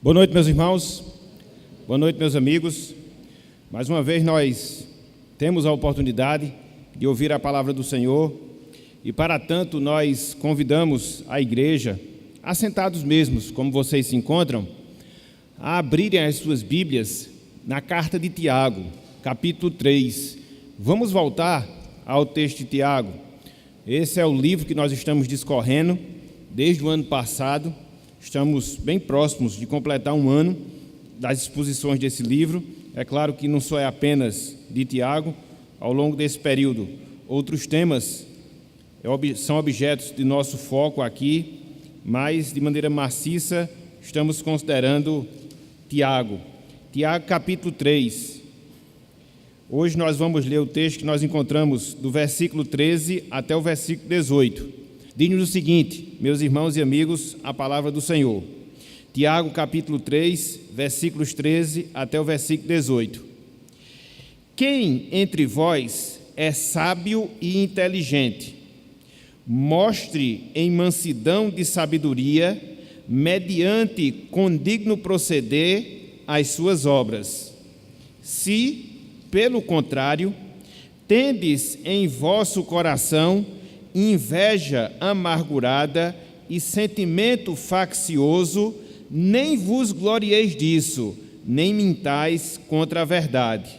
Boa noite, meus irmãos. Boa noite, meus amigos. Mais uma vez nós temos a oportunidade de ouvir a palavra do Senhor e, para tanto, nós convidamos a igreja, assentados mesmos, como vocês se encontram, a abrirem as suas Bíblias na carta de Tiago, capítulo 3. Vamos voltar ao texto de Tiago. Esse é o livro que nós estamos discorrendo desde o ano passado. Estamos bem próximos de completar um ano das exposições desse livro. É claro que não só é apenas de Tiago. Ao longo desse período, outros temas são objetos de nosso foco aqui, mas de maneira maciça estamos considerando Tiago. Tiago, capítulo 3. Hoje nós vamos ler o texto que nós encontramos do versículo 13 até o versículo 18. Diz-nos o seguinte, meus irmãos e amigos, a palavra do Senhor. Tiago, capítulo 3, versículos 13 até o versículo 18. Quem entre vós é sábio e inteligente? Mostre em mansidão de sabedoria, mediante condigno proceder, as suas obras. Se, pelo contrário, tendes em vosso coração inveja amargurada e sentimento faccioso, nem vos glorieis disso, nem mintais contra a verdade.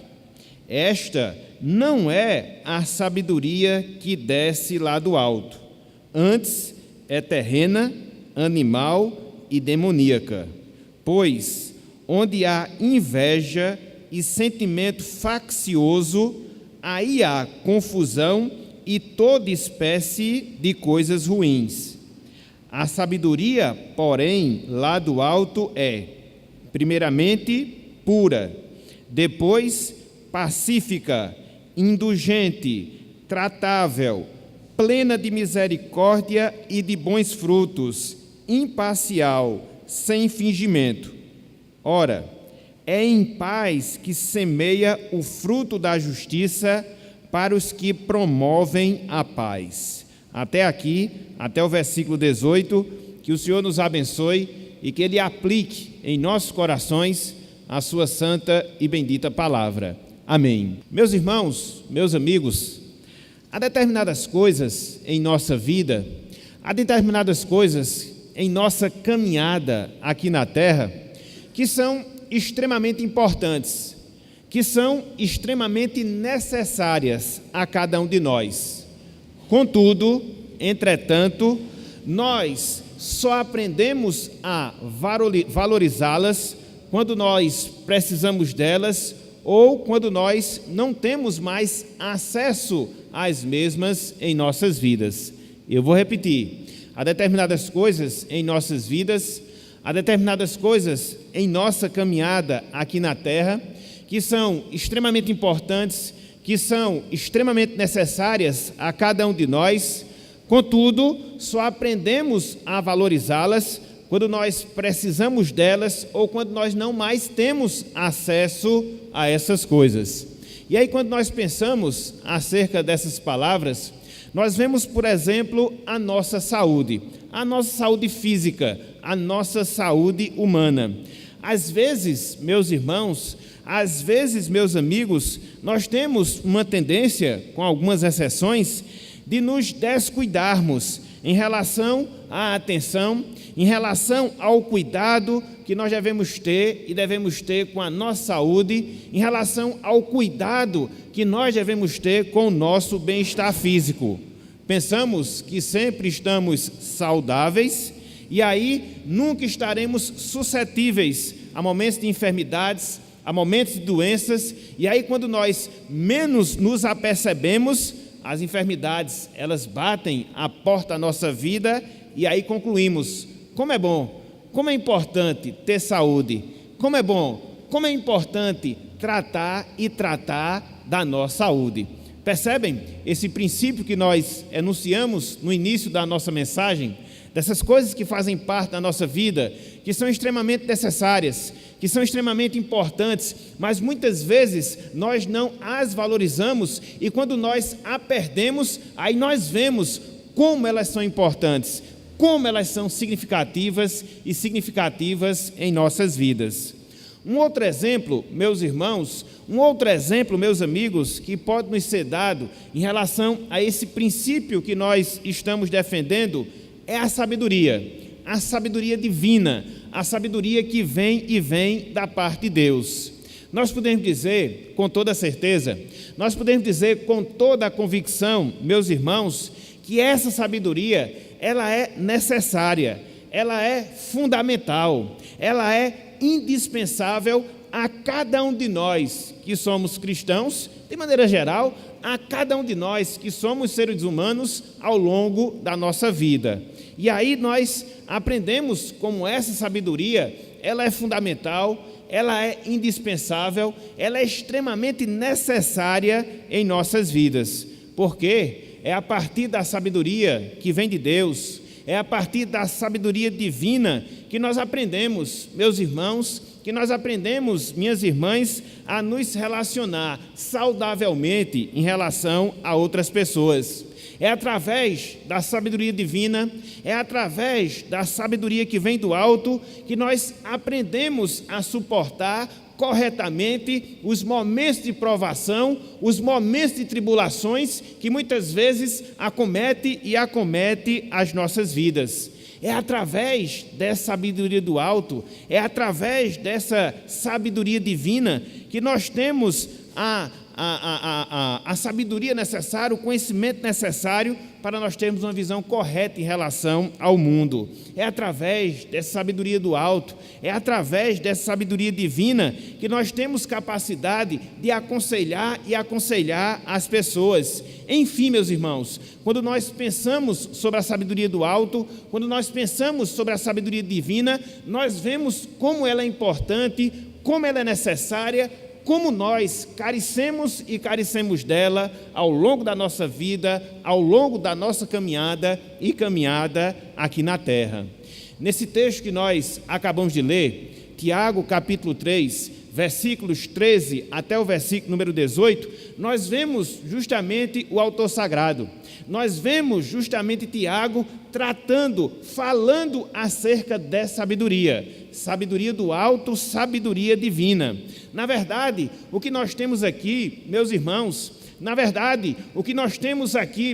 Esta não é a sabedoria que desce lá do alto, antes é terrena, animal e demoníaca. Pois, onde há inveja e sentimento faccioso, aí há confusão e toda espécie de coisas ruins. A sabedoria, porém, lá do alto é, primeiramente, pura, depois, pacífica, indulgente, tratável, plena de misericórdia e de bons frutos, imparcial, sem fingimento. Ora, é em paz que semeia o fruto da justiça para os que promovem a paz. Até aqui, até o versículo 18, que o Senhor nos abençoe e que Ele aplique em nossos corações a sua santa e bendita palavra. Amém. Meus irmãos, meus amigos, há determinadas coisas em nossa vida, há determinadas coisas em nossa caminhada aqui na terra que são extremamente importantes, que são extremamente necessárias a cada um de nós. Contudo, entretanto, nós só aprendemos a valorizá-las quando nós precisamos delas ou quando nós não temos mais acesso às mesmas em nossas vidas. Eu vou repetir, há determinadas coisas em nossas vidas, há determinadas coisas em nossa caminhada aqui na terra que são extremamente importantes, que são extremamente necessárias a cada um de nós. Contudo, só aprendemos a valorizá-las quando nós precisamos delas ou quando nós não mais temos acesso a essas coisas. E aí, quando nós pensamos acerca dessas palavras, nós vemos, por exemplo, a nossa saúde física, a nossa saúde humana. Às vezes, meus irmãos, às vezes, meus amigos, nós temos uma tendência, com algumas exceções, de nos descuidarmos em relação à atenção, em relação ao cuidado que nós devemos ter e devemos ter com a nossa saúde, em relação ao cuidado que nós devemos ter com o nosso bem-estar físico. Pensamos que sempre estamos saudáveis e aí nunca estaremos suscetíveis a momentos de enfermidades, há momentos de doenças, e aí quando nós menos nos apercebemos, as enfermidades, elas batem à porta da nossa vida, e aí concluímos, como é bom, como é importante ter saúde, como é bom, como é importante tratar da nossa saúde. Percebem esse princípio que nós enunciamos no início da nossa mensagem? Dessas coisas que fazem parte da nossa vida, que são extremamente necessárias, que são extremamente importantes, mas muitas vezes nós não as valorizamos e quando nós a perdemos, aí nós vemos como elas são importantes, como elas são significativas em nossas vidas. Um outro exemplo, meus irmãos, meus amigos, que pode nos ser dado em relação a esse princípio que nós estamos defendendo, é a sabedoria divina, a sabedoria que vem da parte de Deus. Nós podemos dizer com toda certeza, nós podemos dizer com toda a convicção, meus irmãos, que essa sabedoria, ela é necessária, ela é fundamental, ela é indispensável a cada um de nós que somos cristãos, de maneira geral, a cada um de nós que somos seres humanos ao longo da nossa vida. E aí nós aprendemos como essa sabedoria, ela é fundamental, ela é indispensável, ela é extremamente necessária em nossas vidas, porque é a partir da sabedoria que vem de Deus, é a partir da sabedoria divina que nós aprendemos, meus irmãos, que nós aprendemos, minhas irmãs, a nos relacionar saudavelmente em relação a outras pessoas. É através da sabedoria divina, é através da sabedoria que vem do alto, que nós aprendemos a suportar corretamente os momentos de provação, os momentos de tribulações que muitas vezes acomete as nossas vidas. É através dessa sabedoria do alto, é através dessa sabedoria divina que nós temos a sabedoria necessária, o conhecimento necessário para nós termos uma visão correta em relação ao mundo. É através dessa sabedoria do alto, é através dessa sabedoria divina que nós temos capacidade de aconselhar as pessoas. Enfim, meus irmãos, quando nós pensamos sobre a sabedoria do alto, quando nós pensamos sobre a sabedoria divina, nós vemos como ela é importante, como ela é necessária, como nós carecemos dela ao longo da nossa vida, ao longo da nossa caminhada aqui na terra. Nesse texto que nós acabamos de ler, Tiago capítulo 3, versículos 13 até o versículo número 18, nós vemos justamente o autor sagrado. Nós vemos justamente Tiago falando acerca dessa sabedoria do alto, sabedoria divina. Na verdade, o que nós temos aqui, meus irmãos,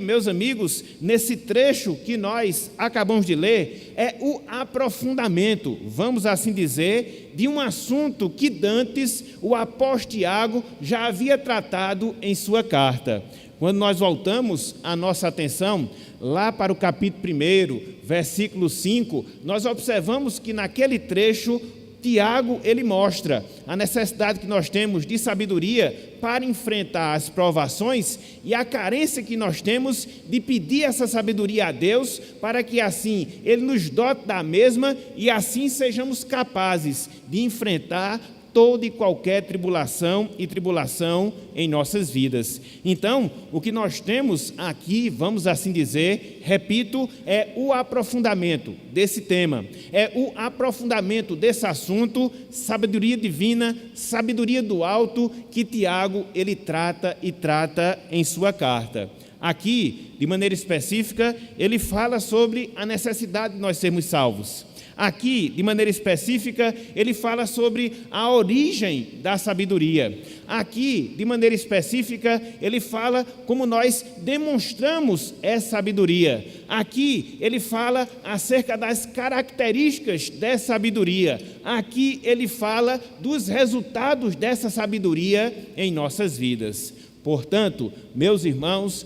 meus amigos, nesse trecho que nós acabamos de ler, é o aprofundamento, vamos assim dizer, de um assunto que dantes o apóstolo Tiago já havia tratado em sua carta. Quando nós voltamos a nossa atenção lá para o capítulo 1, versículo 5, nós observamos que naquele trecho Tiago, ele mostra a necessidade que nós temos de sabedoria para enfrentar as provações e a carência que nós temos de pedir essa sabedoria a Deus para que assim Ele nos dote da mesma e assim sejamos capazes de enfrentar toda e qualquer tribulação em nossas vidas. Então, o que nós temos aqui, vamos assim dizer, repito, é o aprofundamento desse tema, é o aprofundamento desse assunto, sabedoria divina, sabedoria do alto, que Tiago, ele trata em sua carta. Aqui, de maneira específica, ele fala sobre a necessidade de nós sermos salvos. Aqui, de maneira específica, ele fala sobre a origem da sabedoria. Aqui, de maneira específica, ele fala como nós demonstramos essa sabedoria. Aqui, ele fala acerca das características dessa sabedoria. Aqui, ele fala dos resultados dessa sabedoria em nossas vidas. Portanto, meus irmãos,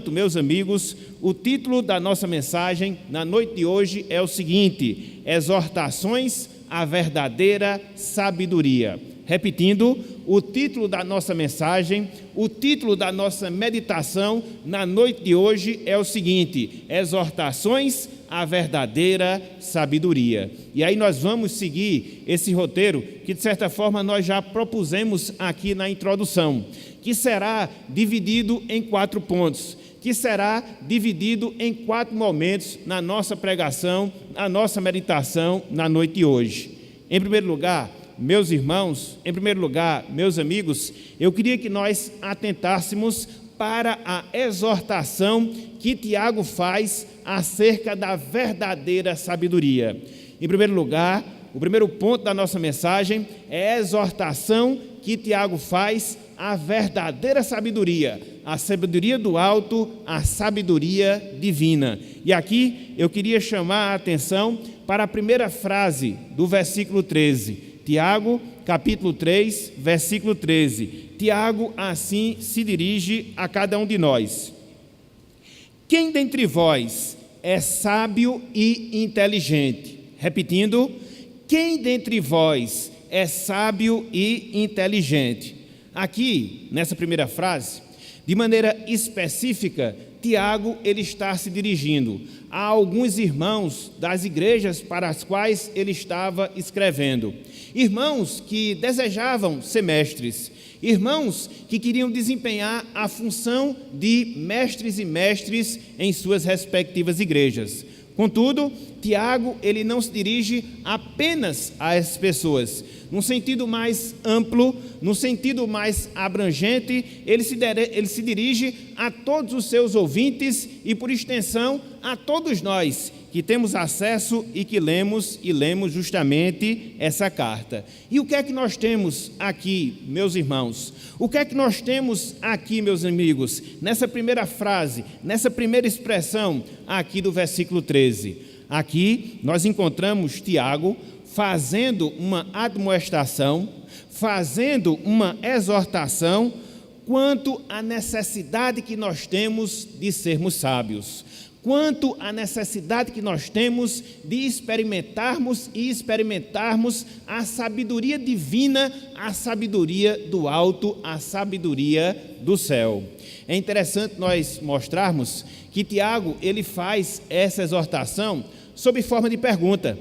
meus amigos, o título da nossa mensagem na noite de hoje é o seguinte: Exortações à verdadeira sabedoria. Repetindo, o título da nossa mensagem, o título da nossa meditação na noite de hoje é o seguinte: Exortações à verdadeira sabedoria. E aí nós vamos seguir esse roteiro que, de certa forma, nós já propusemos aqui na introdução, que será dividido em 4 pontos, que será dividido em 4 momentos na nossa pregação, na nossa meditação na noite de hoje. Em primeiro lugar, meus irmãos, meus amigos, eu queria que nós atentássemos para a exortação que Tiago faz acerca da verdadeira sabedoria. Em primeiro lugar, o primeiro ponto da nossa mensagem é a exortação que Tiago faz à verdadeira sabedoria, a sabedoria do alto, a sabedoria divina. E aqui eu queria chamar a atenção para a primeira frase do versículo 13. Tiago, capítulo 3, versículo 13. Tiago assim se dirige a cada um de nós. Quem dentre vós é sábio e inteligente? Repetindo, quem dentre vós é sábio e inteligente? Aqui, nessa primeira frase, de maneira específica, Tiago ele está se dirigindo a alguns irmãos das igrejas para as quais ele estava escrevendo. Irmãos que desejavam ser mestres, irmãos que queriam desempenhar a função de mestres e mestres em suas respectivas igrejas. Contudo, Tiago ele não se dirige apenas a essas pessoas. Num sentido mais amplo, num sentido mais abrangente, ele se dirige a todos os seus ouvintes e, por extensão, a todos nós que temos acesso e que lemos justamente essa carta. E o que é que nós temos aqui, meus irmãos? O que é que nós temos aqui, meus amigos, nessa primeira frase, nessa primeira expressão aqui do versículo 13? Aqui nós encontramos Tiago fazendo uma admoestação, fazendo uma exortação quanto à necessidade que nós temos de sermos sábios, quanto à necessidade que nós temos de experimentarmos a sabedoria divina, a sabedoria do alto, a sabedoria do céu. É interessante nós mostrarmos que Tiago ele faz essa exortação sob forma de pergunta.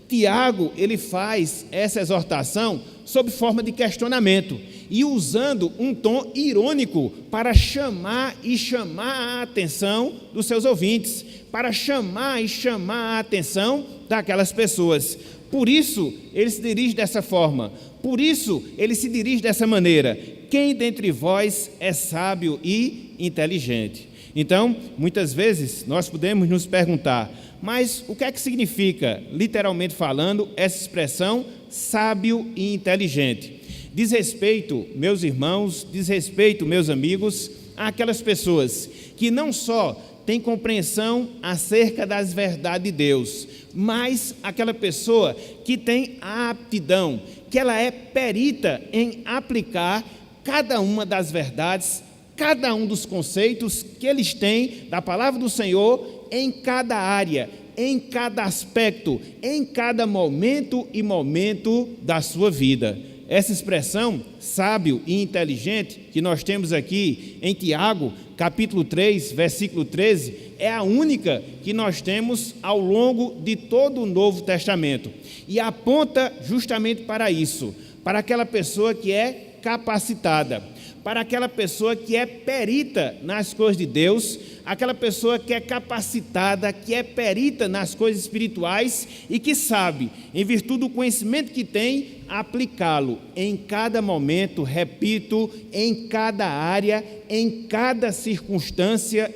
Tiago ele faz essa exortação sob forma de questionamento e usando um tom irônico para chamar a atenção dos seus ouvintes, para chamar a atenção daquelas pessoas. Por isso ele se dirige dessa forma, por isso ele se dirige dessa maneira. Quem dentre vós é sábio e inteligente? Então, muitas vezes nós podemos nos perguntar, mas o que é que significa, literalmente falando, essa expressão sábio e inteligente? Diz respeito, meus irmãos, diz respeito, meus amigos, àquelas pessoas que não só têm compreensão acerca das verdades de Deus, mas aquela pessoa que tem a aptidão, que ela é perita em aplicar cada uma das verdades, cada um dos conceitos que eles têm da palavra do Senhor em cada área, em cada aspecto, em cada momento e momento da sua vida. Essa expressão, sábio e inteligente, que nós temos aqui em Tiago, capítulo 3, versículo 13, é a única que nós temos ao longo de todo o Novo Testamento. E aponta justamente para isso, para aquela pessoa que é capacitada, para aquela pessoa que é perita nas coisas de Deus, aquela pessoa que é capacitada, que é perita nas coisas espirituais e que sabe, em virtude do conhecimento que tem, aplicá-lo em cada momento, repito, em cada área, em cada circunstância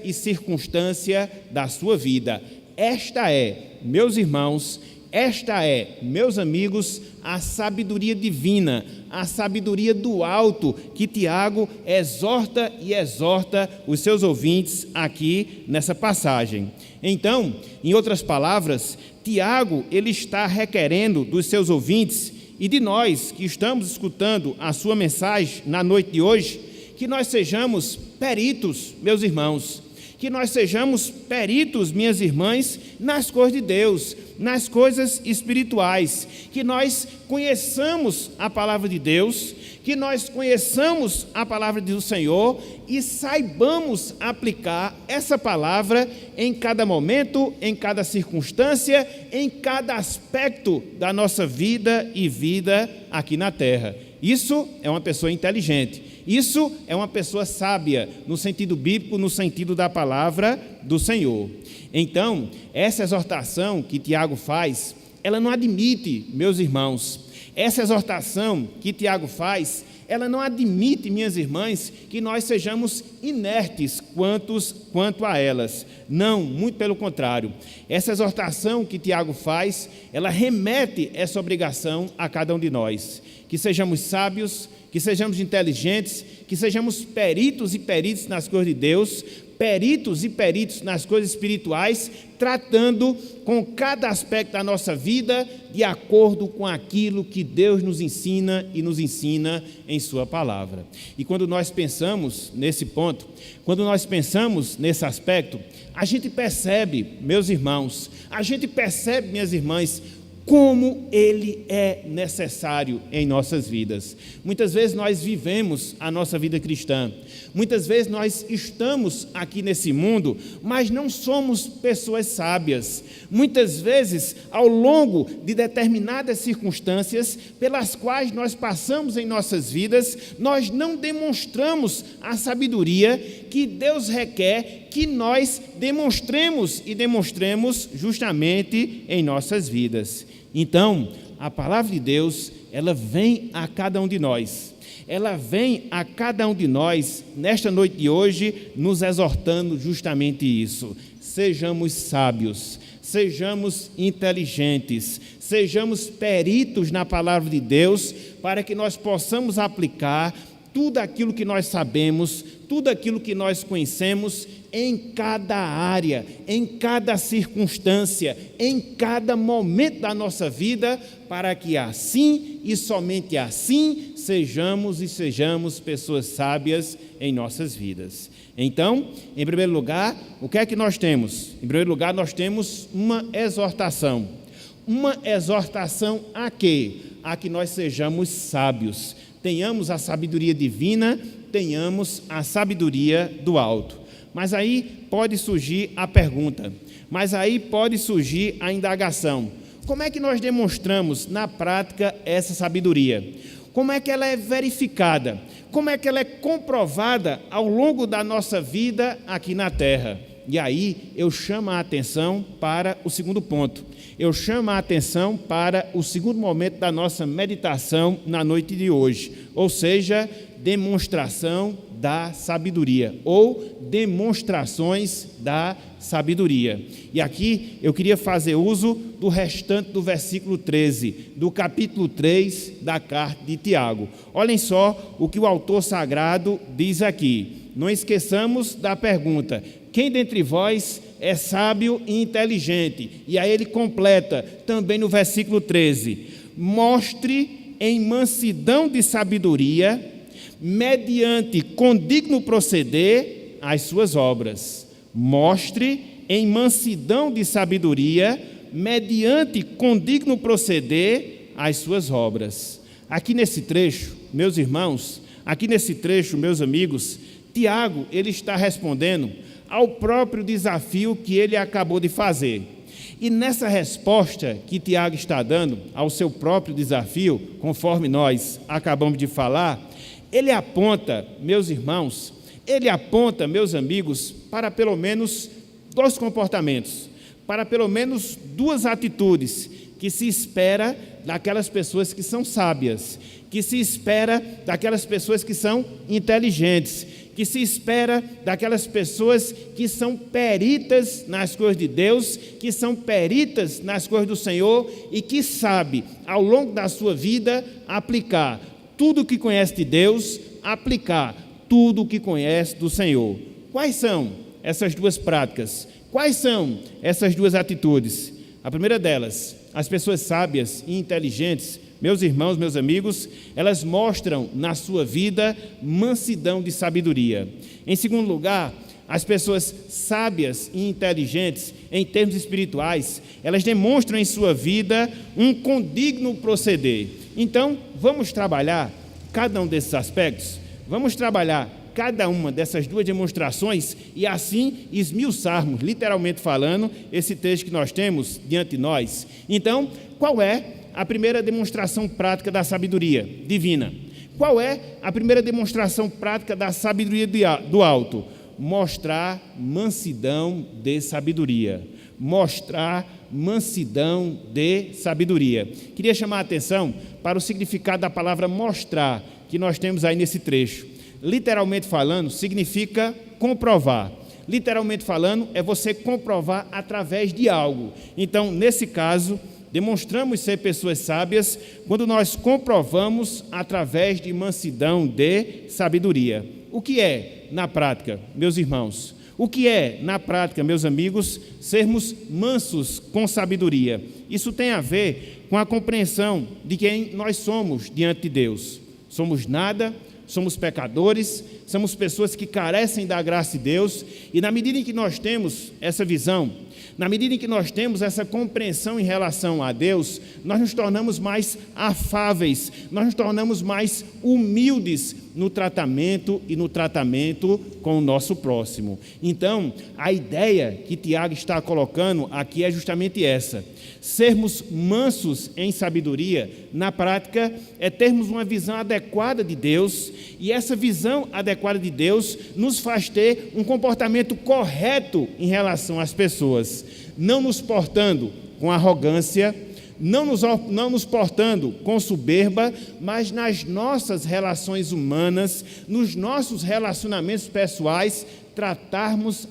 da sua vida. Esta é, meus irmãos, esta é, meus amigos, a sabedoria divina, a sabedoria do alto que Tiago exorta os seus ouvintes aqui nessa passagem. Então, em outras palavras, Tiago ele está requerendo dos seus ouvintes e de nós que estamos escutando a sua mensagem na noite de hoje, que nós sejamos peritos, meus irmãos, que nós sejamos peritos, minhas irmãs, nas coisas de Deus, nas coisas espirituais, que nós conheçamos a palavra de Deus, que nós conheçamos a palavra do Senhor e saibamos aplicar essa palavra em cada momento, em cada circunstância, em cada aspecto da nossa vida e vida aqui na terra. Isso é uma pessoa inteligente. Isso é uma pessoa sábia, no sentido bíblico, no sentido da palavra do Senhor. Então, essa exortação que Tiago faz, ela não admite, meus irmãos, Essa exortação que Tiago faz, ela não admite, minhas irmãs, que nós sejamos inertes quanto a elas. Não, muito pelo contrário. Essa exortação que Tiago faz, ela remete essa obrigação a cada um de nós. Que sejamos sábios, que sejamos inteligentes, que sejamos peritos e peritos nas coisas de Deus, peritos e peritos nas coisas espirituais, tratando com cada aspecto da nossa vida de acordo com aquilo que Deus nos ensina e nos ensina em sua palavra. E quando nós pensamos nesse ponto, quando nós pensamos nesse aspecto, a gente percebe, meus irmãos, a gente percebe, minhas irmãs, como ele é necessário em nossas vidas. Muitas vezes nós vivemos a nossa vida cristã, muitas vezes nós estamos aqui nesse mundo, mas não somos pessoas sábias. Muitas vezes, ao longo de determinadas circunstâncias pelas quais nós passamos em nossas vidas, nós não demonstramos a sabedoria que Deus requer que nós demonstremos e demonstremos justamente em nossas vidas. Então, a palavra de Deus, ela vem a cada um de nós. Ela vem a cada um de nós, nesta noite de hoje, nos exortando justamente isso. Sejamos sábios, sejamos inteligentes, sejamos peritos na palavra de Deus, para que nós possamos aplicar tudo aquilo que nós sabemos, tudo aquilo que nós conhecemos em cada área, em cada circunstância, em cada momento da nossa vida, para que assim e somente assim sejamos pessoas sábias em nossas vidas. Então, em primeiro lugar, o que é que nós temos? Em primeiro lugar, nós temos uma exortação. Uma exortação a quê? A que nós sejamos sábios. Tenhamos a sabedoria divina, tenhamos a sabedoria do alto. Mas aí pode surgir a pergunta, mas aí pode surgir a indagação. Como é que nós demonstramos na prática essa sabedoria? Como é que ela é verificada? Como é que ela é comprovada ao longo da nossa vida aqui na Terra? E aí eu chamo a atenção para o segundo ponto. Eu chamo a atenção para o segundo momento da nossa meditação na noite de hoje, ou seja, demonstração da sabedoria, ou demonstrações da sabedoria. E aqui eu queria fazer uso do restante do versículo 13, do capítulo 3 da carta de Tiago. Olhem só o que o autor sagrado diz aqui. Não esqueçamos da pergunta: quem dentre vós é sábio e inteligente? E aí ele completa também no versículo 13: mostre em mansidão de sabedoria, mediante condigno proceder, as suas obras. Mostre em mansidão de sabedoria, mediante condigno proceder, as suas obras. Aqui nesse trecho, meus irmãos, aqui nesse trecho, meus amigos, Tiago, ele está respondendo ao próprio desafio que ele acabou de fazer. E nessa resposta que Tiago está dando ao seu próprio desafio, conforme nós acabamos de falar, ele aponta, meus irmãos, ele aponta, meus amigos, para pelo menos dois comportamentos, para pelo menos duas atitudes que se espera daquelas pessoas que são sábias, que se espera daquelas pessoas que são inteligentes, que se espera daquelas pessoas que são peritas nas coisas de Deus, que são peritas nas coisas do Senhor e que sabe, ao longo da sua vida, aplicar tudo o que conhece de Deus, aplicar tudo o que conhece do Senhor. Quais são essas duas práticas? Quais são essas duas atitudes? A primeira delas, as pessoas sábias e inteligentes, meus irmãos, meus amigos, elas mostram na sua vida mansidão de sabedoria. Em segundo lugar, as pessoas sábias e inteligentes, em termos espirituais, elas demonstram em sua vida um condigno proceder. Então, vamos trabalhar cada um desses aspectos? Vamos trabalhar cada uma dessas duas demonstrações e assim esmiuçarmos, literalmente falando, esse texto que nós temos diante de nós. Então, qual é a primeira demonstração prática da sabedoria divina? Qual é a primeira demonstração prática da sabedoria do alto? Mostrar mansidão de sabedoria. Mostrar mansidão de sabedoria. Queria chamar a atenção para o significado da palavra mostrar, que nós temos aí nesse trecho. Literalmente falando, significa comprovar. Literalmente falando, é você comprovar através de algo. Então, nesse caso, demonstramos ser pessoas sábias quando nós comprovamos através de mansidão de sabedoria. O que é, na prática, meus irmãos? O que é, na prática, meus amigos, sermos mansos com sabedoria? Isso tem a ver com a compreensão de quem nós somos diante de Deus. Somos nada, somos pecadores, somos pessoas que carecem da graça de Deus, e na medida em que nós temos essa visão, na medida em que nós temos essa compreensão em relação a Deus, nós nos tornamos mais afáveis, nós nos tornamos mais humildes no tratamento com o nosso próximo. Então, a ideia que Tiago está colocando aqui é justamente essa. Sermos mansos em sabedoria, na prática, é termos uma visão adequada de Deus, e essa visão adequada de Deus nos faz ter um comportamento correto em relação às pessoas, não nos portando com arrogância, não nos portando com soberba, mas nas nossas relações humanas, nos nossos relacionamentos pessoais, tratarmos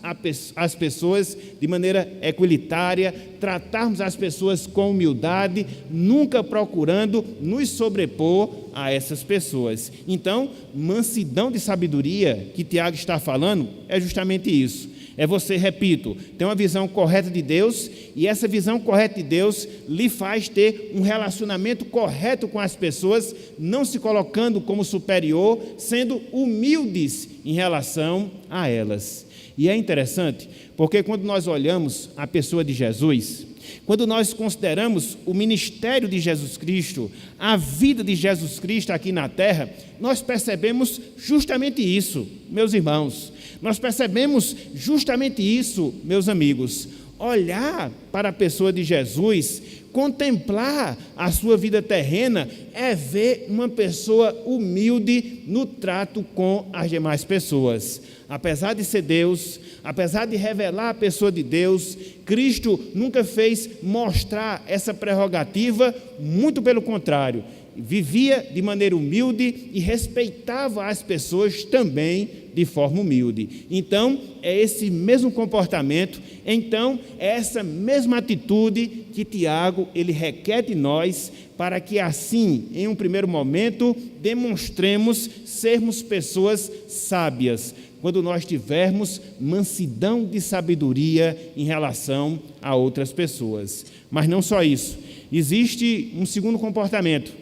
as pessoas de maneira equilitária, tratarmos as pessoas com humildade, nunca procurando nos sobrepor a essas pessoas. Então, mansidão de sabedoria que Tiago está falando é justamente isso. É você, repito, ter uma visão correta de Deus, e essa visão correta de Deus lhe faz ter um relacionamento correto com as pessoas, não se colocando como superior, sendo humildes em relação a elas. E é interessante, porque quando nós olhamos a pessoa de Jesus, quando nós consideramos o ministério de Jesus Cristo, a vida de Jesus Cristo aqui na terra, nós percebemos justamente isso, meus irmãos. Nós percebemos justamente isso, meus amigos. Olhar para a pessoa de Jesus, contemplar a sua vida terrena, é ver uma pessoa humilde no trato com as demais pessoas. Apesar de ser Deus, apesar de revelar a pessoa de Deus, Cristo nunca fez mostrar essa prerrogativa, muito pelo contrário. Vivia de maneira humilde e respeitava as pessoas também de forma humilde. Então, é esse mesmo comportamento, então, é essa mesma atitude que Tiago, ele requer de nós, para que assim, em um primeiro momento, demonstremos sermos pessoas sábias, quando nós tivermos mansidão de sabedoria em relação a outras pessoas. Mas não só isso, existe um segundo comportamento.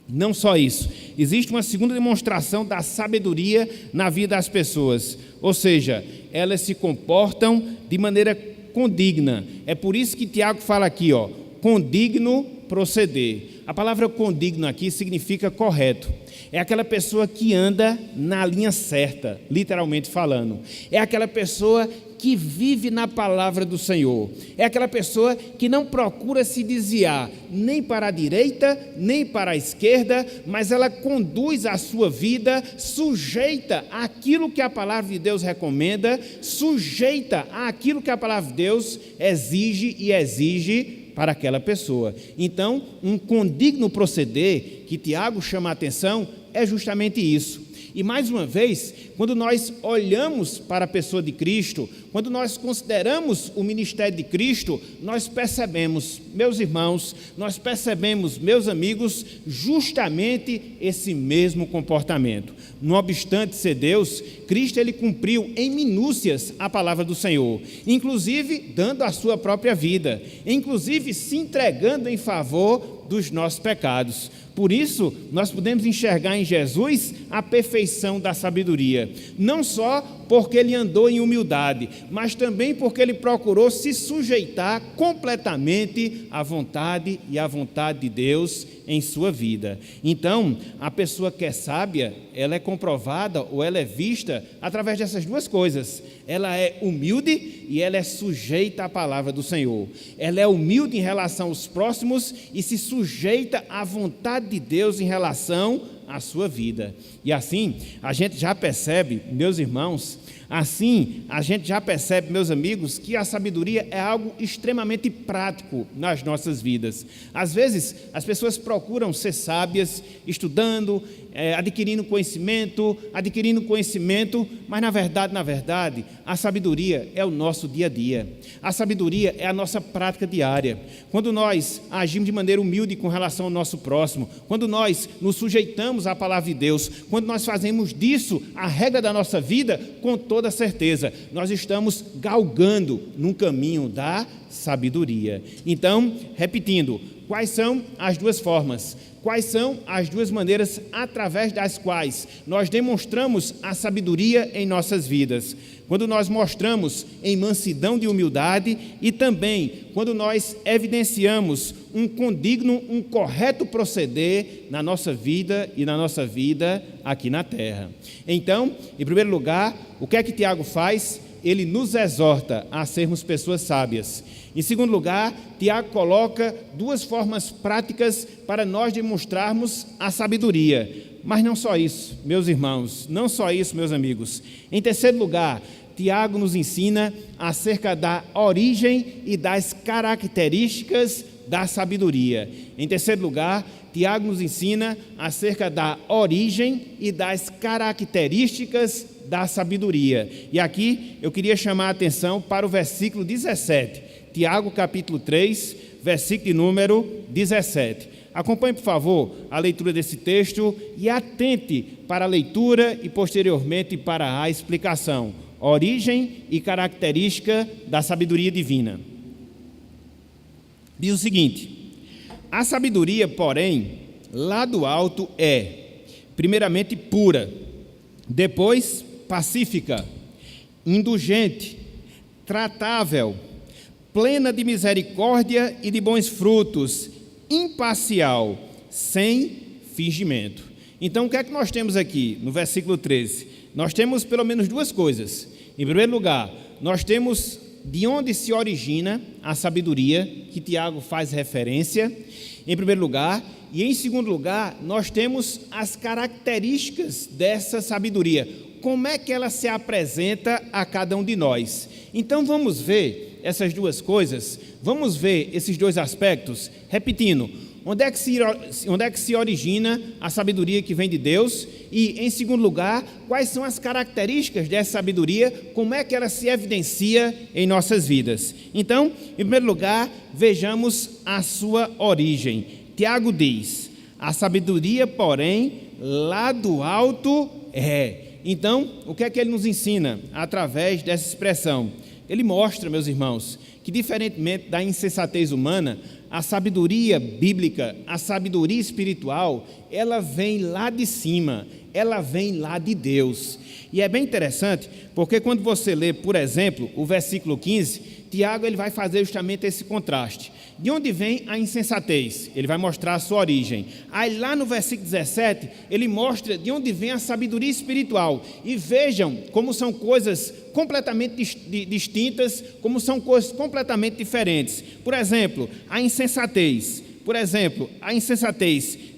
Não só isso, existe uma segunda demonstração da sabedoria na vida das pessoas, ou seja, elas se comportam de maneira condigna. É por isso que Tiago fala aqui, condigno proceder. A palavra condigno aqui significa correto. É aquela pessoa que anda na linha certa, literalmente falando. É aquela pessoa que vive na palavra do Senhor. É aquela pessoa que não procura se desviar nem para a direita, nem para a esquerda, mas ela conduz a sua vida sujeita àquilo que a palavra de Deus recomenda, sujeita àquilo que a palavra de Deus exige para aquela pessoa. Então, um condigno proceder que Tiago chama a atenção é justamente isso. E mais uma vez, quando nós olhamos para a pessoa de Cristo, quando nós consideramos o ministério de Cristo, nós percebemos, meus irmãos, nós percebemos, meus amigos, justamente esse mesmo comportamento. Não obstante ser Deus, Cristo ele cumpriu em minúcias a palavra do Senhor, inclusive dando a sua própria vida, inclusive se entregando em favor dos nossos pecados. Por isso, nós podemos enxergar em Jesus a perfeição da sabedoria, não só porque ele andou em humildade, mas também porque ele procurou se sujeitar completamente à vontade e à vontade de Deus em sua vida. Então, a pessoa que é sábia, ela é comprovada ou ela é vista através dessas duas coisas. Ela é humilde e ela é sujeita à palavra do Senhor. Ela é humilde em relação aos próximos e se sujeita à vontade de Deus em relação a sua vida. E assim, a gente já percebe, meus irmãos, meus amigos, que a sabedoria é algo extremamente prático nas nossas vidas. Às vezes, as pessoas procuram ser sábias, estudando, adquirindo conhecimento, mas na verdade, a sabedoria é o nosso dia a dia. A sabedoria é a nossa prática diária. Quando nós agimos de maneira humilde com relação ao nosso próximo, quando nós nos sujeitamos à palavra de Deus, quando nós fazemos disso a regra da nossa vida, com toda certeza, nós estamos galgando num caminho da sabedoria. Então, repetindo, quais são as duas formas? Quais são as duas maneiras através das quais nós demonstramos a sabedoria em nossas vidas? Quando nós mostramos em mansidão de humildade e também quando nós evidenciamos um condigno, um correto proceder na nossa vida e na nossa vida aqui na terra. Então, em primeiro lugar, o que é que Tiago faz? Ele nos exorta a sermos pessoas sábias. Em segundo lugar, Tiago coloca duas formas práticas para nós demonstrarmos a sabedoria. Mas não só isso, meus irmãos, não só isso, meus amigos. Em terceiro lugar, Tiago nos ensina acerca da origem e das características da sabedoria. Em terceiro lugar, Tiago nos ensina acerca da origem e das características da sabedoria. E aqui eu queria chamar a atenção para o versículo 17. Tiago capítulo 3, versículo de número 17. Acompanhe, por favor, a leitura desse texto e atente para a leitura e posteriormente para a explicação. Origem e característica da sabedoria divina. Diz o seguinte: a sabedoria, porém, lá do alto é, primeiramente, pura, depois pacífica, indulgente, tratável, plena de misericórdia e de bons frutos, imparcial, sem fingimento. Então, o que é que nós temos aqui no versículo 13? Nós temos pelo menos duas coisas. Em primeiro lugar, nós temos de onde se origina a sabedoria, que Tiago faz referência, em primeiro lugar. E em segundo lugar, nós temos as características dessa sabedoria. Como é que ela se apresenta a cada um de nós? Então, vamos ver essas duas coisas, vamos ver esses dois aspectos, repetindo, onde é que se origina a sabedoria que vem de Deus e, em segundo lugar, quais são as características dessa sabedoria, como é que ela se evidencia em nossas vidas. Então, em primeiro lugar, vejamos a sua origem. Tiago diz, a sabedoria, porém, lá do alto é. Então, o que é que ele nos ensina através dessa expressão? Ele mostra, meus irmãos, que diferentemente da insensatez humana, a sabedoria bíblica, a sabedoria espiritual, ela vem lá de cima, ela vem lá de Deus. E é bem interessante, porque quando você lê, por exemplo, o versículo 15, Tiago ele vai fazer justamente esse contraste. De onde vem a insensatez? Ele vai mostrar a sua origem. Aí lá no versículo 17, ele mostra de onde vem a sabedoria espiritual. E vejam como são coisas completamente distintas, como são coisas completamente diferentes. Por exemplo, a insensatez,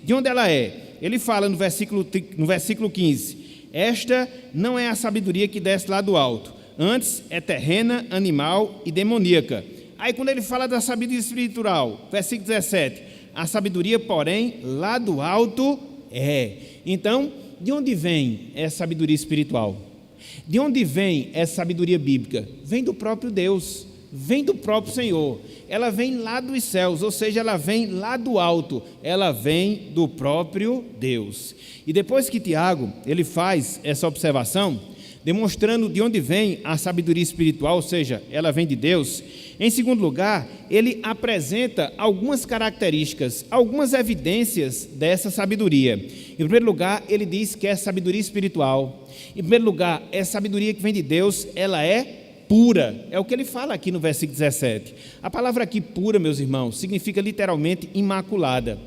de onde ela é? Ele fala no versículo 15, esta não é a sabedoria que desce lá do alto, antes é terrena, animal e demoníaca. Aí quando ele fala da sabedoria espiritual, versículo 17, a sabedoria, porém, lá do alto é. Então, de onde vem essa sabedoria espiritual? De onde vem essa sabedoria bíblica? Vem do próprio Deus, vem do próprio Senhor. Ela vem lá dos céus, ou seja, ela vem lá do alto, ela vem do próprio Deus. E depois que Tiago, ele faz essa observação, demonstrando de onde vem a sabedoria espiritual, ou seja, ela vem de Deus. Em segundo lugar, ele apresenta algumas características, algumas evidências dessa sabedoria. Em primeiro lugar, ele diz que é sabedoria espiritual. Em primeiro lugar, é sabedoria que vem de Deus, ela é pura. É o que ele fala aqui no versículo 17. A palavra aqui pura, meus irmãos, significa literalmente imaculada.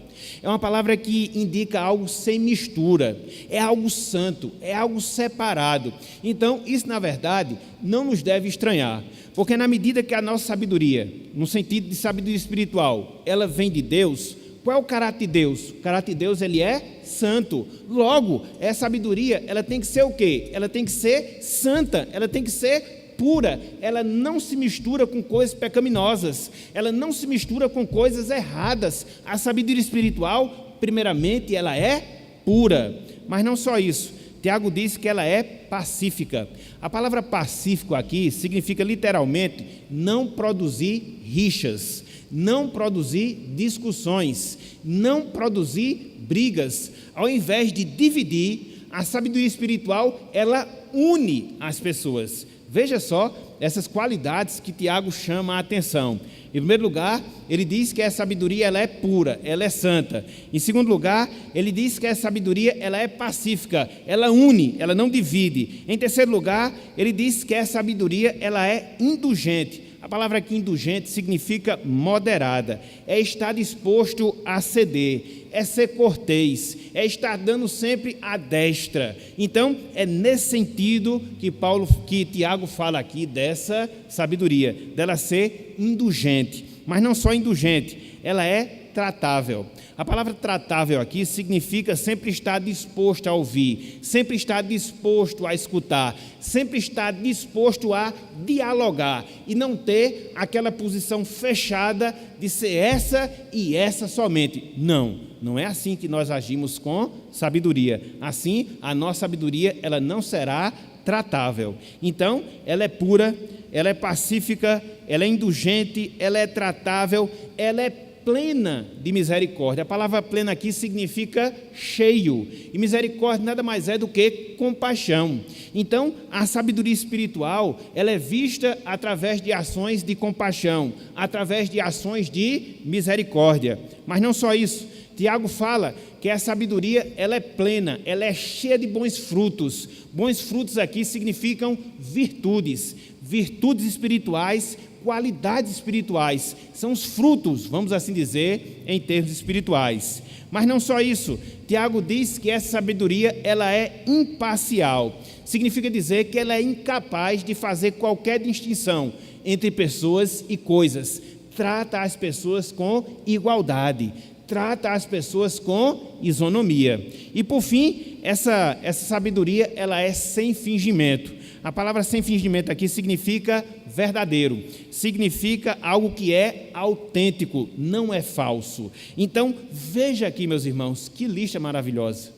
É uma palavra que indica algo sem mistura, é algo santo, é algo separado. Então, isso na verdade não nos deve estranhar, porque na medida que a nossa sabedoria, no sentido de sabedoria espiritual, ela vem de Deus, qual é o caráter de Deus? O caráter de Deus ele é santo. Logo, essa sabedoria, ela tem que ser o quê? Ela tem que ser santa, ela tem que ser pura, ela não se mistura com coisas pecaminosas, ela não se mistura com coisas erradas. A sabedoria espiritual, primeiramente, ela é pura, mas não só isso. Tiago diz que ela é pacífica. A palavra pacífico aqui significa literalmente não produzir rixas, não produzir discussões, não produzir brigas. Ao invés de dividir, a sabedoria espiritual, ela une as pessoas. Veja só essas qualidades que Tiago chama a atenção. Em primeiro lugar, ele diz que a sabedoria ela é pura, ela é santa. Em segundo lugar, ele diz que a sabedoria ela é pacífica, ela une, ela não divide. Em terceiro lugar, ele diz que a sabedoria ela é indulgente. A palavra aqui indulgente significa moderada, é estar disposto a ceder, é ser cortês, é estar dando sempre a destra. Então, é nesse sentido que Tiago fala aqui dessa sabedoria, dela ser indulgente, mas não só indulgente, ela é tratável. A palavra tratável aqui significa sempre estar disposto a ouvir, sempre estar disposto a escutar, sempre estar disposto a dialogar e não ter aquela posição fechada de ser essa e essa somente. Não é assim que nós agimos com sabedoria. Assim, a nossa sabedoria ela não será tratável. Então, ela é pura, ela é pacífica, ela é indulgente, ela é tratável, ela é plena de misericórdia. A palavra plena aqui significa cheio, e misericórdia nada mais é do que compaixão. Então, a sabedoria espiritual, ela é vista através de ações de compaixão, através de ações de misericórdia. Mas não só isso, Tiago fala que a sabedoria, ela é plena, ela é cheia de bons frutos. Bons frutos aqui significam virtudes espirituais, qualidades espirituais, são os frutos, vamos assim dizer, em termos espirituais. Mas não só isso, Tiago diz que essa sabedoria ela é imparcial, significa dizer que ela é incapaz de fazer qualquer distinção entre pessoas e coisas, trata as pessoas com igualdade, trata as pessoas com isonomia. E por fim, essa sabedoria ela é sem fingimento. A palavra sem fingimento aqui significa verdadeiro, significa algo que é autêntico, não é falso. Então, veja aqui, meus irmãos, que lista maravilhosa.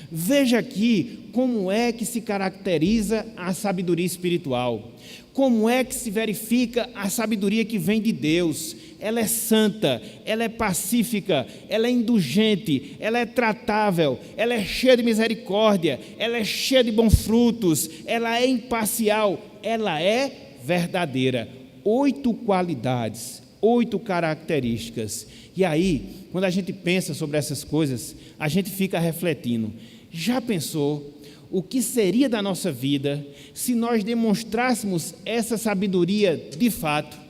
Veja aqui como é que se caracteriza a sabedoria espiritual, como é que se verifica a sabedoria que vem de Deus. Ela é santa, ela é pacífica, ela é indulgente, ela é tratável, ela é cheia de misericórdia, ela é cheia de bons frutos, ela é imparcial, ela é verdadeira. 8 qualidades, 8 características. E aí, quando a gente pensa sobre essas coisas, a gente fica refletindo. Já pensou o que seria da nossa vida se nós demonstrássemos essa sabedoria de fato?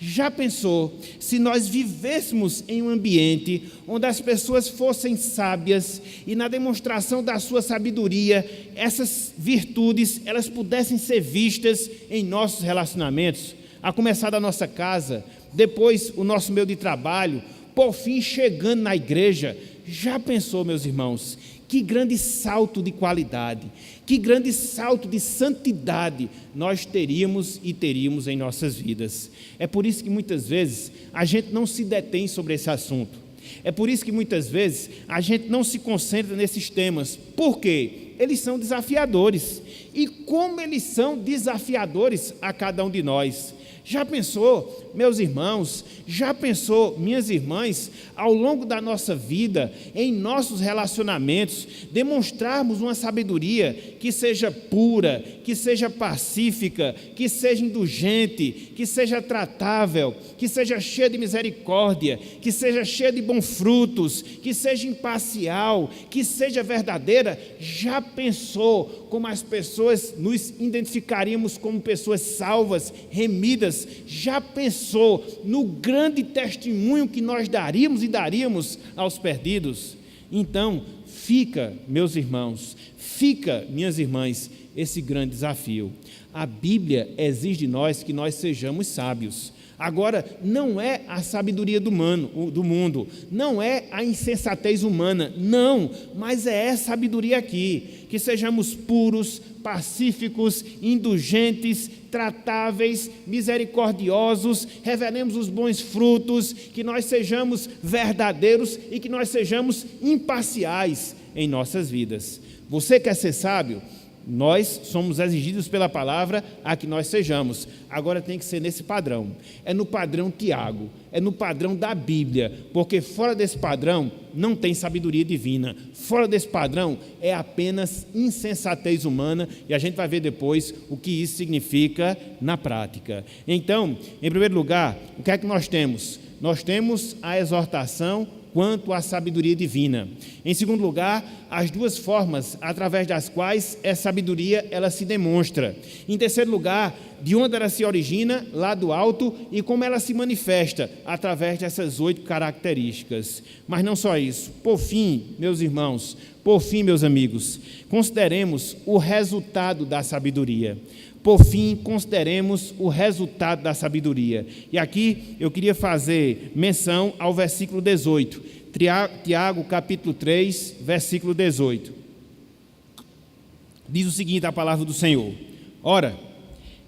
Já pensou se nós vivêssemos em um ambiente onde as pessoas fossem sábias e na demonstração da sua sabedoria, essas virtudes, elas pudessem ser vistas em nossos relacionamentos, a começar da nossa casa, depois o nosso meio de trabalho, por fim chegando na igreja? Já pensou, meus irmãos, que grande salto de qualidade, que grande salto de santidade nós teríamos e teríamos em nossas vidas. É por isso que muitas vezes a gente não se detém sobre esse assunto. É por isso que muitas vezes a gente não se concentra nesses temas. Por quê? Eles são desafiadores. E como eles são desafiadores a cada um de nós. Já pensou, meus irmãos, já pensou, minhas irmãs, ao longo da nossa vida, em nossos relacionamentos, demonstrarmos uma sabedoria que seja pura, que seja pacífica, que seja indulgente, que seja tratável, que seja cheia de misericórdia, que seja cheia de bons frutos, que seja imparcial, que seja verdadeira? Já pensou como as pessoas nos identificaríamos como pessoas salvas, remidas? Já pensou no grande testemunho que nós daríamos e daríamos aos perdidos? Então, fica, meus irmãos, fica, minhas irmãs, esse grande desafio. A Bíblia exige de nós que nós sejamos sábios. Agora, não é a sabedoria do mundo, não é a insensatez humana, não, mas é a sabedoria aqui, que sejamos puros, pacíficos, indulgentes, tratáveis, misericordiosos, revelemos os bons frutos, que nós sejamos verdadeiros e que nós sejamos imparciais em nossas vidas. Você quer ser sábio? Nós somos exigidos pela palavra a que nós sejamos. Agora tem que ser nesse padrão. É no padrão Tiago, é no padrão da Bíblia, porque fora desse padrão não tem sabedoria divina. Fora desse padrão é apenas insensatez humana, e a gente vai ver depois o que isso significa na prática. Então, em primeiro lugar, o que é que nós temos? Nós temos a exortação quanto à sabedoria divina. Em segundo lugar, as duas formas através das quais essa sabedoria ela se demonstra. Em terceiro lugar, de onde ela se origina, lá do alto, e como ela se manifesta através dessas 8 características. Mas não só isso. Por fim, meus irmãos, por fim, meus amigos, consideremos o resultado da sabedoria. Por fim, consideremos o resultado da sabedoria. E aqui eu queria fazer menção ao versículo 18. Tiago, capítulo 3, versículo 18. Diz o seguinte, a palavra do Senhor: ora,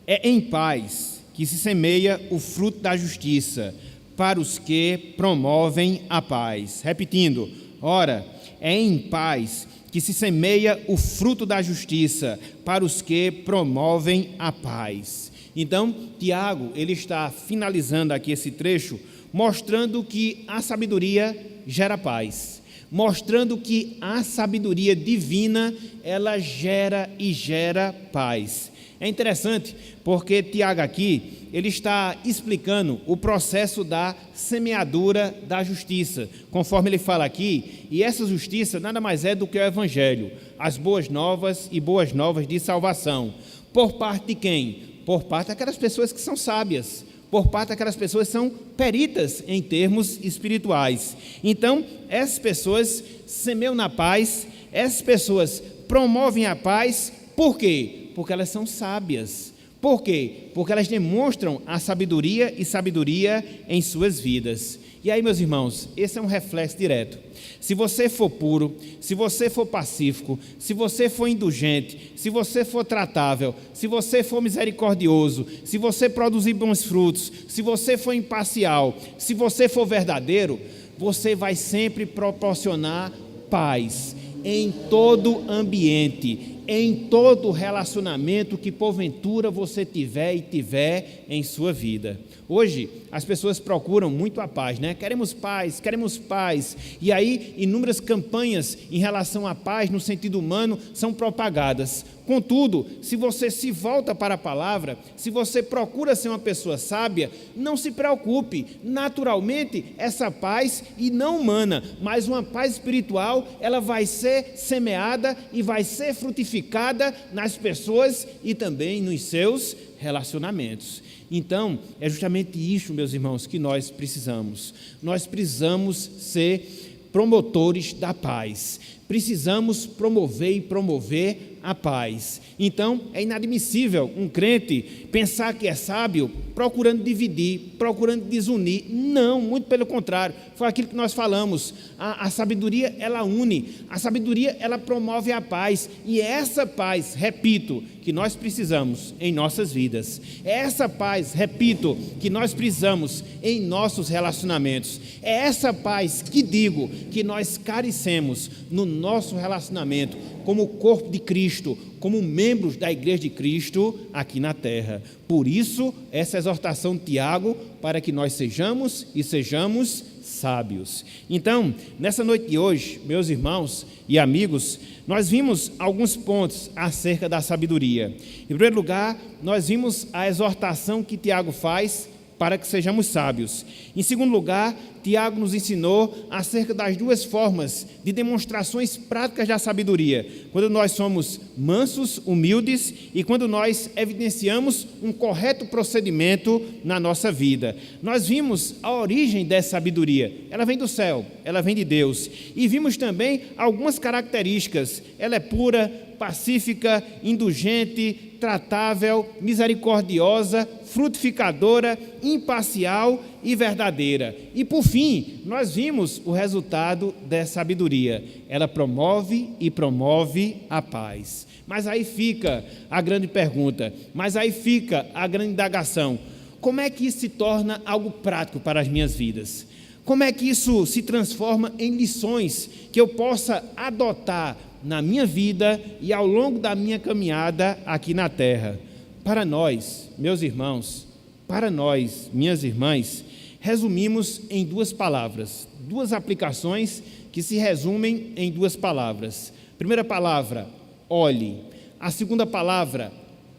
é em paz que se semeia o fruto da justiça, para os que promovem a paz. Repetindo, ora, é em paz que se semeia o fruto da justiça, para os que promovem a paz. Então, Tiago, ele está finalizando aqui esse trecho, mostrando que a sabedoria gera paz, mostrando que a sabedoria divina, ela gera e gera paz. É interessante, porque Tiago aqui, ele está explicando o processo da semeadura da justiça, conforme ele fala aqui, e essa justiça nada mais é do que o Evangelho, as boas novas e boas novas de salvação. Por parte de quem? Por parte daquelas pessoas que são sábias, por parte daquelas pessoas que são peritas em termos espirituais. Então, essas pessoas semeiam na paz, essas pessoas promovem a paz, por quê? Porque elas são sábias. Por quê? Porque elas demonstram a sabedoria e sabedoria em suas vidas. E aí, meus irmãos, esse é um reflexo direto. Se você for puro, se você for pacífico, se você for indulgente, se você for tratável, se você for misericordioso, se você produzir bons frutos, se você for imparcial, se você for verdadeiro, você vai sempre proporcionar paz em todo ambiente, em todo relacionamento que porventura você tiver em sua vida. Hoje, as pessoas procuram muito a paz, né? Queremos paz. E aí, inúmeras campanhas em relação à paz, no sentido humano, são propagadas. Contudo, se você se volta para a palavra, se você procura ser uma pessoa sábia, não se preocupe, naturalmente, essa paz, e não humana, mas uma paz espiritual, ela vai ser semeada e vai ser frutificada nas pessoas e também nos seus relacionamentos. Então, é justamente isso, meus irmãos, que nós precisamos. Nós precisamos ser promotores da paz. Precisamos promover e promover a paz. Então, é inadmissível um crente pensar que é sábio procurando dividir, procurando desunir. Não, muito pelo contrário. Foi aquilo que nós falamos. A sabedoria, ela une. A sabedoria, ela promove a paz. E é essa paz, repito, que nós precisamos em nossas vidas. É essa paz, repito, que nós precisamos em nossos relacionamentos. É essa paz que digo que nós carecemos no nosso relacionamento como corpo de Cristo, como membros da Igreja de Cristo aqui na terra. Por isso, essa exortação de Tiago, para que nós sejamos e sejamos sábios. Então, nessa noite de hoje, meus irmãos e amigos, nós vimos alguns pontos acerca da sabedoria. Em primeiro lugar, nós vimos a exortação que Tiago faz para que sejamos sábios. Em segundo lugar, Tiago nos ensinou acerca das duas formas de demonstrações práticas da sabedoria, quando nós somos mansos, humildes e quando nós evidenciamos um correto procedimento na nossa vida. Nós vimos a origem dessa sabedoria, ela vem do céu, ela vem de Deus, e vimos também algumas características, ela é pura, pacífica, indulgente, intratável, misericordiosa, frutificadora, imparcial e verdadeira. E por fim, nós vimos o resultado dessa sabedoria. Ela promove a paz. Mas aí fica a grande pergunta, mas aí fica a grande indagação. Como é que isso se torna algo prático para as minhas vidas? Como é que isso se transforma em lições que eu possa adotar na minha vida e ao longo da minha caminhada aqui na terra? Para nós, meus irmãos, para nós, minhas irmãs, resumimos em duas palavras, duas aplicações que se resumem em duas palavras. Primeira palavra, olhe. A segunda palavra,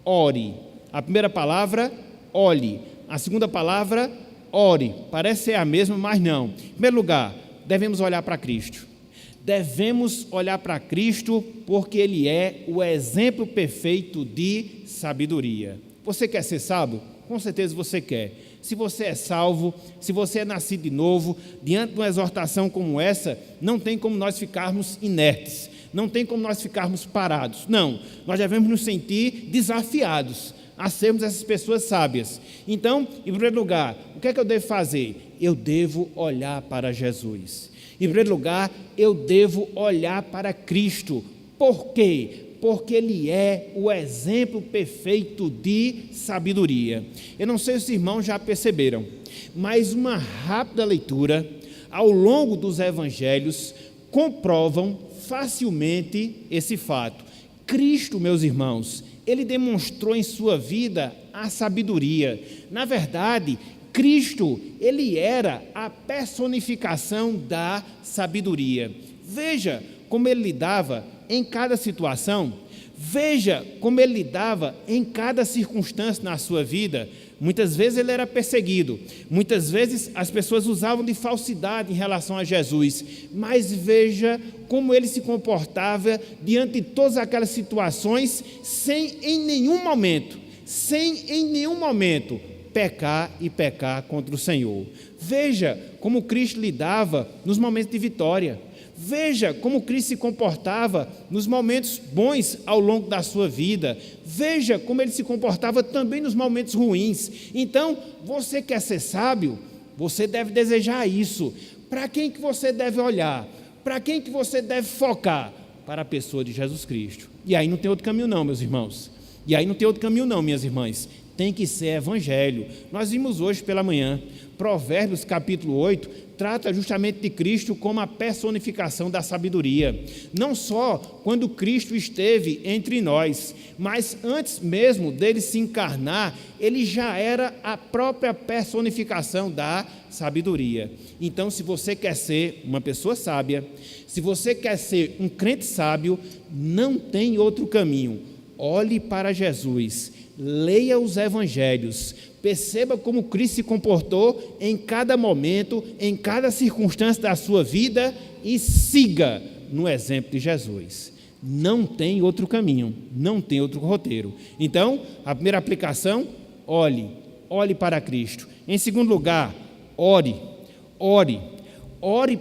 ore. A primeira palavra, olhe. A segunda palavra, ore. Parece ser a mesma, mas não. Em primeiro lugar, devemos olhar para Cristo. Devemos olhar para Cristo porque Ele é o exemplo perfeito de sabedoria. Você quer ser sábio? Com certeza você quer. Se você é salvo, se você é nascido de novo, diante de uma exortação como essa, não tem como nós ficarmos inertes, não tem como nós ficarmos parados. Não, nós devemos nos sentir desafiados a sermos essas pessoas sábias. Então, em primeiro lugar, o que é que eu devo fazer? Eu devo olhar para Jesus. Em primeiro lugar, eu devo olhar para Cristo. Por quê? Porque Ele é o exemplo perfeito de sabedoria. Eu não sei se os irmãos já perceberam, mas uma rápida leitura ao longo dos evangelhos comprovam facilmente esse fato. Cristo, meus irmãos, Ele demonstrou em sua vida a sabedoria. Na verdade, Cristo, Ele era a personificação da sabedoria. Veja como Ele lidava em cada situação, veja como Ele lidava em cada circunstância na sua vida. Muitas vezes Ele era perseguido, muitas vezes as pessoas usavam de falsidade em relação a Jesus, mas veja como Ele se comportava diante de todas aquelas situações, sem em nenhum momento pecar contra o Senhor. Veja como Cristo lidava nos momentos de vitória. Veja como Cristo se comportava nos momentos bons ao longo da sua vida. Veja como Ele se comportava também nos momentos ruins. Então, você quer ser sábio? Você deve desejar isso. Para quem que você deve olhar? Para quem que você deve focar? Para a pessoa de Jesus Cristo. E aí não tem outro caminho não, meus irmãos. E aí não tem outro caminho não, minhas irmãs. Tem que ser evangelho. Nós vimos hoje pela manhã, Provérbios capítulo 8, trata justamente de Cristo como a personificação da sabedoria. Não só quando Cristo esteve entre nós, mas antes mesmo dele se encarnar, ele já era a própria personificação da sabedoria. Então, se você quer ser uma pessoa sábia, se você quer ser um crente sábio, não tem outro caminho. Olhe para Jesus, leia os evangelhos, perceba como Cristo se comportou em cada momento, em cada circunstância da sua vida e siga no exemplo de Jesus. Não tem outro caminho, não tem outro roteiro. Então, a primeira aplicação, olhe para Cristo. Em segundo lugar, ore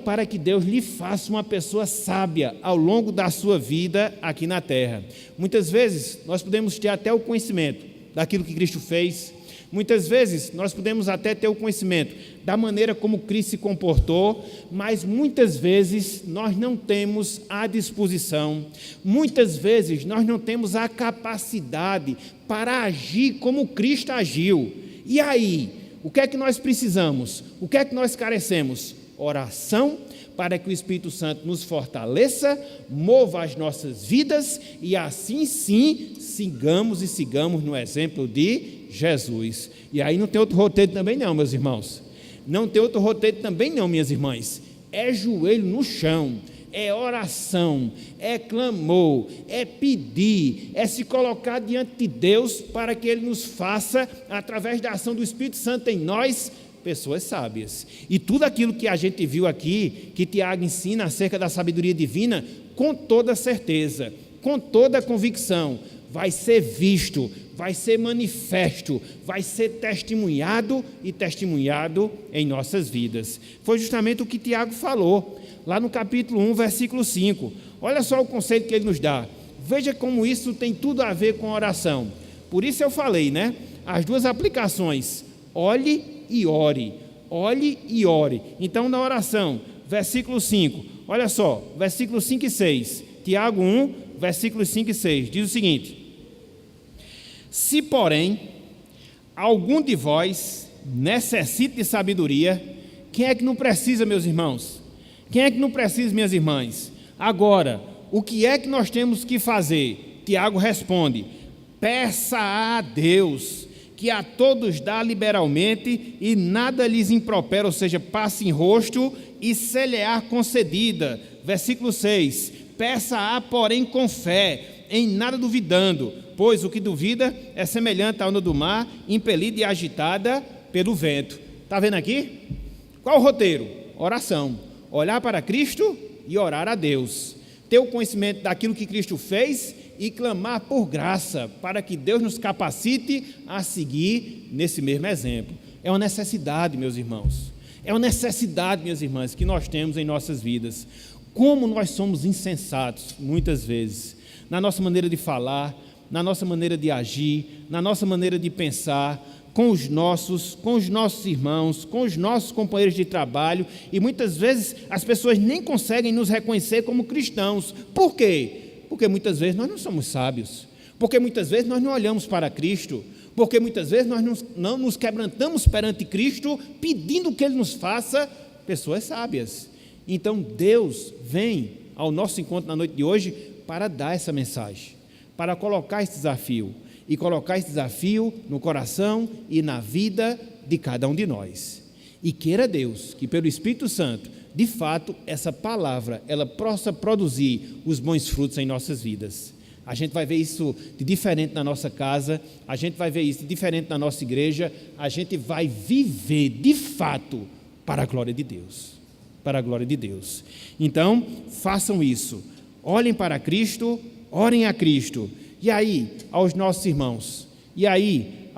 para que Deus lhe faça uma pessoa sábia ao longo da sua vida aqui na terra. Muitas vezes nós podemos ter até o conhecimento daquilo que Cristo fez, muitas vezes nós podemos até ter o conhecimento da maneira como Cristo se comportou, mas muitas vezes nós não temos a disposição, muitas vezes nós não temos a capacidade para agir como Cristo agiu. E aí, o que é que nós precisamos? O que é que nós carecemos? Oração, para que o Espírito Santo nos fortaleça, mova as nossas vidas e assim sim sigamos no exemplo de Jesus. E aí não tem outro roteiro também não, meus irmãos. Não tem outro roteiro também não, minhas irmãs. É joelho no chão, é oração, é clamor, é pedir, é se colocar diante de Deus para que Ele nos faça, através da ação do Espírito Santo em nós, pessoas sábias. E tudo aquilo que a gente viu aqui, que Tiago ensina acerca da sabedoria divina, com toda certeza, com toda convicção, vai ser visto, vai ser manifesto, vai ser testemunhado e testemunhado em nossas vidas. Foi justamente o que Tiago falou, lá no capítulo 1, versículo 5. Olha só o conselho que ele nos dá. Veja como isso tem tudo a ver com a oração. Por isso eu falei, né? As duas aplicações, olhe e ore. Olhe e ore. Então, na oração, versículo 5, olha só, versículos 5 e 6, Tiago 1, versículos 5 e 6, diz o seguinte: se, porém, algum de vós necessita de sabedoria, quem é que não precisa, meus irmãos? Quem é que não precisa, minhas irmãs? Agora, o que é que nós temos que fazer? Tiago responde: peça a Deus, que a todos dá liberalmente e nada lhes impropera, ou seja, passa em rosto e se-lhe-á concedida. Versículo 6, peça-a, porém, com fé, em nada duvidando, pois o que duvida é semelhante à onda do mar, impelida e agitada pelo vento. Está vendo aqui? Qual o roteiro? Oração. Olhar para Cristo e orar a Deus. Ter o conhecimento daquilo que Cristo fez e clamar por graça, para que Deus nos capacite a seguir nesse mesmo exemplo. É uma necessidade, meus irmãos. É uma necessidade, minhas irmãs, que nós temos em nossas vidas. Como nós somos insensatos, muitas vezes, na nossa maneira de falar, na nossa maneira de agir, na nossa maneira de pensar, com os nossos irmãos, com os nossos companheiros de trabalho, e muitas vezes as pessoas nem conseguem nos reconhecer como cristãos. Por quê? Porque muitas vezes nós não somos sábios, porque muitas vezes nós não olhamos para Cristo, porque muitas vezes nós não nos quebrantamos perante Cristo, pedindo que Ele nos faça pessoas sábias. Então Deus vem ao nosso encontro na noite de hoje para dar essa mensagem, para colocar esse desafio, e colocar esse desafio no coração e na vida de cada um de nós. E queira Deus que pelo Espírito Santo, de fato, essa palavra, ela possa produzir os bons frutos em nossas vidas. A gente vai ver isso de diferente na nossa casa, a gente vai ver isso de diferente na nossa igreja, a gente vai viver de fato para a glória de Deus. Para a glória de Deus. Então, façam isso. Olhem para Cristo, orem a Cristo. E aí, aos nossos irmãos, e aí,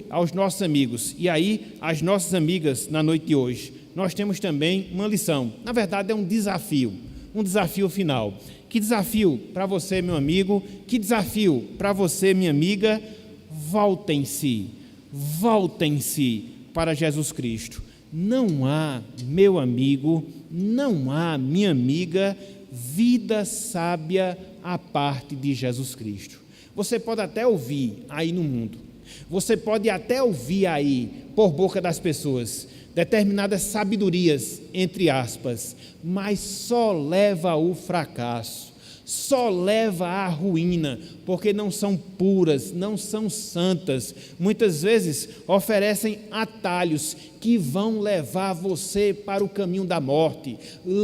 aos nossos amigos, e aí, às nossas amigas na noite de hoje, nós temos também uma lição. Na verdade, é um desafio final. Que desafio para você, meu amigo, que desafio para você, minha amiga. Voltem-se para Jesus Cristo. Não há, meu amigo, não há, minha amiga, vida sábia a parte de Jesus Cristo. Você pode até ouvir aí no mundo, você pode até ouvir aí por boca das pessoas determinadas sabedorias, entre aspas, mas só leva ao fracasso, só leva à ruína, porque não são puras, não são santas. Muitas vezes oferecem atalhos que vão levar você para o caminho da morte,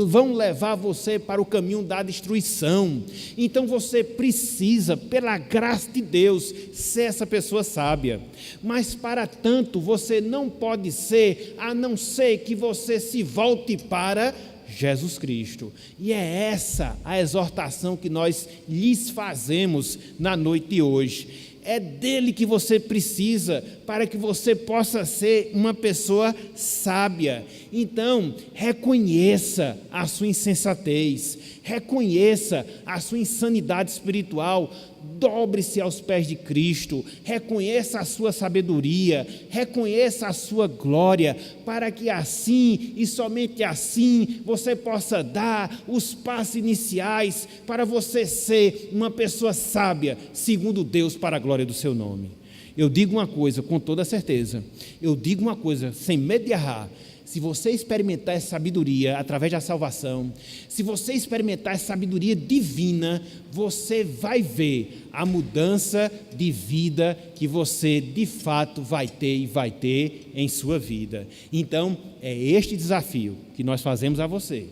vão levar você para o caminho da destruição. Então você precisa, pela graça de Deus, ser essa pessoa sábia. Mas para tanto você não pode ser, a não ser que você se volte para Jesus Cristo. E é essa a exortação que nós lhes fazemos na noite de hoje. É dele que você precisa para que você possa ser uma pessoa sábia. Então, reconheça a sua insensatez, reconheça a sua insanidade espiritual, dobre-se aos pés de Cristo, reconheça a sua sabedoria, reconheça a sua glória, para que assim e somente assim você possa dar os passos iniciais para você ser uma pessoa sábia, segundo Deus, para a glória do seu nome. Eu digo uma coisa com toda certeza, eu digo uma coisa sem medo de errar: se você experimentar essa sabedoria através da salvação, se você experimentar essa sabedoria divina, você vai ver a mudança de vida que você de fato vai ter em sua vida. Então, é este desafio que nós fazemos a você.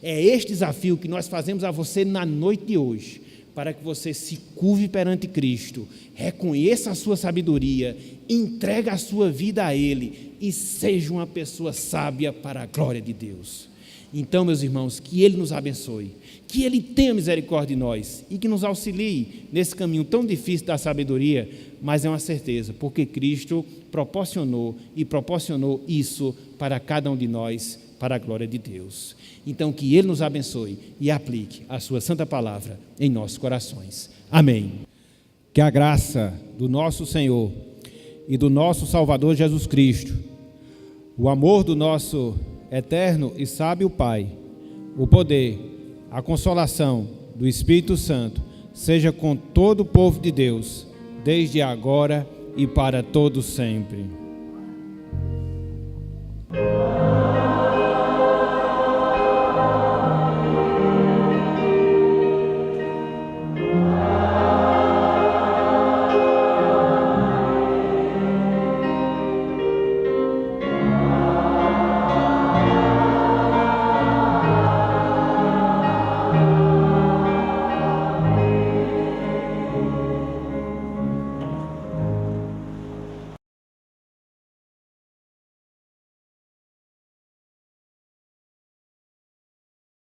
É este desafio que nós fazemos a você na noite de hoje, para que você se curve perante Cristo, reconheça a sua sabedoria, entregue a sua vida a Ele e seja uma pessoa sábia para a glória de Deus. Então, meus irmãos, que Ele nos abençoe, que Ele tenha misericórdia de nós e que nos auxilie nesse caminho tão difícil da sabedoria, mas é uma certeza, porque Cristo proporcionou isso para cada um de nós, para a glória de Deus. Então, que Ele nos abençoe e aplique a sua santa palavra em nossos corações. Amém. Que a graça do nosso Senhor e do nosso Salvador Jesus Cristo, o amor do nosso eterno e sábio Pai, o poder, a consolação do Espírito Santo, seja com todo o povo de Deus, desde agora e para todo sempre.